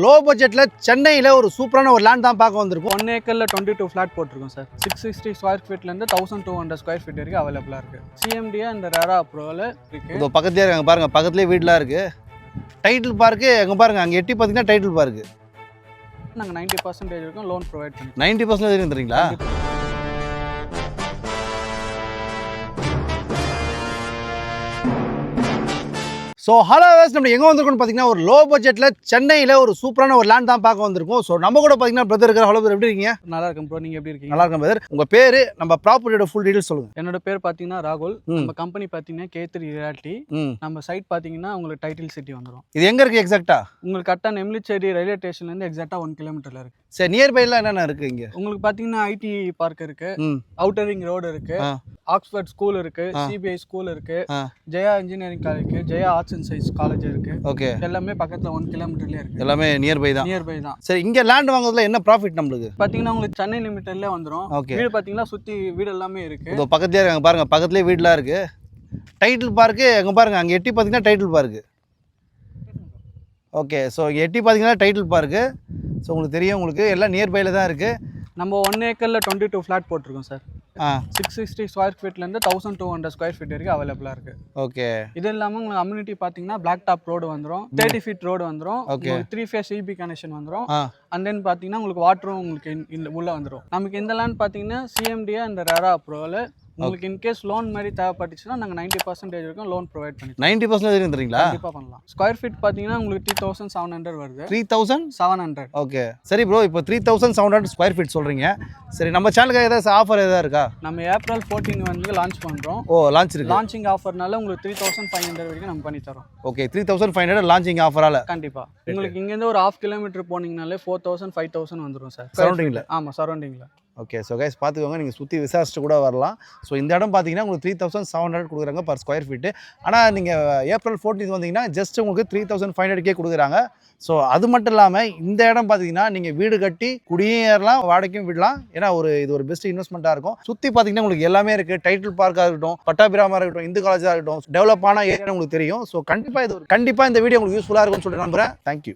Low பட்ஜெட்ல சென்னையில ஒரு சூப்பரான ஒரு லேண்ட் தான் பார்க்க வந்திருக்கும். 1 ஏக்கர்ல 22 ஃபிளாட் போட்டிருக்கோம் சார். 660 ஸ்கொயர் ஃபீட்ல இருந்து 1200 ஸ்கொயர் ஃபீட் வரைக்கும் அவைலபிளா இருக்கு. சிஎம்டி அந்த ரெரா அப்ரூவல் இருக்கு. இப்போ பக்கத்துலயே இருக்காங்க பாருங்க, பக்கத்துலயே வீட்லாம் இருக்கு. டைட்டில் பார்க்கு எங்க பாருங்க, அங்க எட்டி பாத்தீங்கன்னா டைட்டில் பார்க்கு. நாங்க 90% வரைக்கும் லோன் ப்ரொவைட் பண்ணுவோம். 90% வரைக்கும் தரீங்களா? ஸோ ஹலோ வேஸ், நம்ம எங்கே வந்திருக்கோம்னு பார்த்தீங்கன்னா ஒரு லோ பட்ஜெட்டில் சென்னையில் ஒரு சூப்பரான ஒரு லேண்ட் தான் பார்க்க வந்திருக்கோம். ஸோ நம்ம கூட பார்த்தீங்கன்னா பிரதர் இருக்கிற. ஹலோ பிரதர், எப்படி இருக்கீங்க? நல்லா இருக்கும் ப்ரோ, நீங்க எப்படி இருக்கீங்க? நல்லா இருக்கும் பிரதர். உங்கள் பேர், நம்ம ப்ராப்பர்ட்டியோட ஃபுல் டீடைல்ஸ் சொல்லுங்கள். என்னோட பேர் பார்த்தீங்கன்னா ராகுல். நம்ம கம்பெனி பார்த்தீங்கன்னா K3 ரியாலிட்டி. நம்ம சைட் பார்த்தீங்கன்னா உங்களுக்கு டைட்டில் சிட்டி வந்துடும். இது எங்கே இருக்குது எக்ஸாக்டா? உங்களுக்கு கரெக்டாக நெம்லிச்சேரி ரயில்வே ஸ்டேஷன்லேருந்து எக்ஸாக்டாக 1 கிலோமீட்டரில் இருக்குது. சரி, நியர்பைலாம் என்னென்ன இருக்குது இங்கே? உங்களுக்கு பார்த்தீங்கன்னா ஐடி பார்க் இருக்கு, அவுட்டர் ரிங் ரோடு இருக்கு, ஆக்ஸ்போர்ட் ஸ்கூல் இருக்கு, சிபிஐ ஸ்கூல் இருக்கு, ஜெயா இன்ஜினியரிங் காலேஜ் இருக்கு, Jaya arts and science college இருக்கு. ஓகே, எல்லாமே பக்கத்துல 1 கிலோமீட்டர்லயே இருக்கு. எல்லாமே நியர்பை தான். நியர்பை தான். சரி, இங்க லேண்ட் வாங்குறதுல என்ன ப்ராஃபிட் நம்மளுக்கு? பாத்தீங்கன்னா உங்களுக்கு சென்னை லிமிட்டட்ல வந்துரும். வீடு பாத்தீங்கன்னா சுத்தி வீடு எல்லாமே இருக்கு. இப்போ பக்கத்துலயே இருக்காங்க பாருங்க, பக்கத்துலயே வீடுலாம் இருக்கு. டைட்டில் பார்க்கு எங்க பாருங்க, அங்க எட்டி பாத்தீங்கன்னா டைட்டில் பார்க்கு. ஓகே, ஸோ எட்டி பாத்தீங்கன்னா டைட்டில் பார்க்கு. ஸோ உங்களுக்கு தெரியும், உங்களுக்கு எல்லாம் நியர்பைல தான் இருக்கு. நம்ம 1 ஏக்கர்ல 22 ஃபிளாட் போட்டிருக்கோம் சார். 660 ஸ்கொயர் ஃபீட்ல இருந்து 1200 ஸ்கொயர் ஃபீட் வரைக்கும் அவைலபிளா இருக்கு. ஓகே, இது இல்லாம உங்களுக்கு அம்யூனிட்டி பாத்தீங்கன்னா பிளாக் டாப் ரோடு வந்துரும், 30 ஃபீட் ரோடு வந்துரும், 3 ஃபேஸ் EB கனெக்ஷன் வந்துரும். அண்ட் தென் பாத்தீங்கன்னா உங்களுக்கு வாட்டரும் உங்களுக்கு உள்ள வந்துரும். நமக்கு இந்த லேண்ட் பாத்தீங்கன்னா சிஎம்டி அந்த ரெரா அப்ரூவல். உங்களுக்கு இன்கேஸ் லோன் மாதிரி தேவைப்பட்டுச்சுன்னா நாங்கள் 90% வரைக்கும் லோன் ப்ரொவைட் பண்ணி. 90% வரைக்கும் தரீங்களா? கண்டிப்பாக பண்ணலாம். ஸ்கொயர் ஃபீட் பார்த்தீங்கன்னா உங்களுக்கு 3700 வருது. 3700. ஓகே, சரி ப்ரோ, இப்போ 3700 ஸ்கொயர் ஃபீட் சொல்கிறீங்க. சரி, நம்ம சேனலுக்கு ஏதாவது ஆஃபர் ஏதாவது இருக்கா? நம்ம ஏப்ரல் 14 வந்து லான்ச் பண்ணுறோம். ஓ, லான்ச் இருக்கு. லான்ச்சிங் ஆஃபர்னால உங்களுக்கு 3500 வரைக்கும் நம்ம பண்ணி தரோம். ஓகே, 3500 லான்ச்சிங் ஆஃபரால. கண்டிப்பாக உங்களுக்கு இங்கேருந்து ஒரு 1/2 கிலோமீட்டர் போனீங்கனாலே 4000 5000 வந்துடும் சார். சரௌண்டிங்கில்? ஆமாம், சரௌண்டிங்கில். ஓகே, ஸோ கைஸ் பார்த்துக்கோங்க, நீங்கள் சுற்றி விசாரிச்சுட்டு கூட வரலாம். ஸோ இந்த இடம் பார்த்தீங்கன்னா உங்களுக்கு 3700 கொடுக்குறாங்க பர் ஸ்கொயர் ஃபீட்டு. ஆனால் நீங்கள் ஏப்ரல் 14 வந்தீங்கன்னா ஜஸ்ட் உங்களுக்கு 3500 கொடுக்குறாங்க. ஸோ அது மட்டும் இல்லாமல் இந்த இடம் பார்த்தீங்கன்னா நீங்கள் வீடு கட்டி குடியும் ஏறலாம், வாடகையும் விடலாம். ஏன்னா இது ஒரு பெஸ்ட் இன்வெஸ்ட்மெண்ட்டாக இருக்கும். சுற்றி பார்த்தீங்கன்னா உங்களுக்கு எல்லாமே இருக்குது. டைட்டில் பார்க்காக இருக்கட்டும், பட்டாபிராமாக இருக்கட்டும், இந்து காலேஜாக இருக்கட்டும், டெவலப் ஆன ஏரியா உங்களுக்கு தெரியும். ஸோ கண்டிப்பாக இந்த வீடியோ உங்களுக்கு யூஸ்ஃபுல்லாக இருக்கும்னு சொல்லிட்டு நம்புகிறேன். தேங்க்யூ.